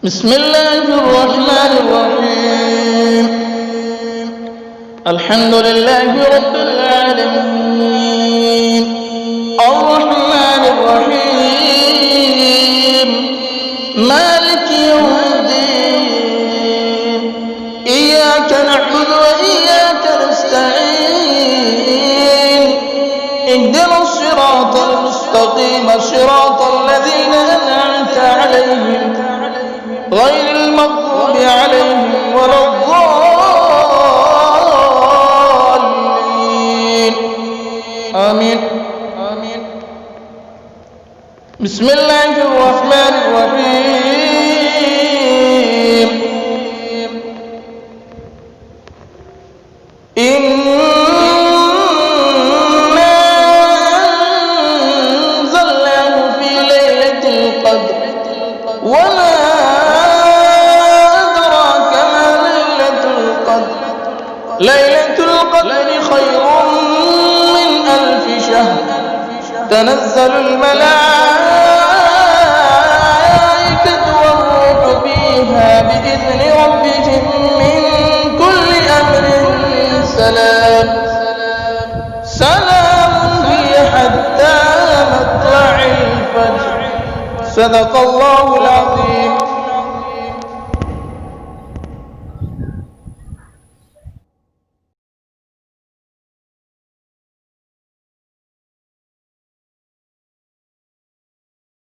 بسم الله الرحمن الرحيم. الحمد لله رب العالمين الرحمن الرحيم مالك يوم الدين إياك نعبد وإياك نستعين اهدنا الصراط المستقيم صراط الذين أنعمت عليهم غير المغضوب عليهم ولا الضالين آمين. بسم الله الرحمن الرحيم. إنا أنزلناه في ليلة القدر وما ليلة القدر خير من 1000 شهر تنزل الملائكة والروح فيها بإذن ربهم من كل أمر سلام هي حتى مطلع الفجر. صدق الله العظيم.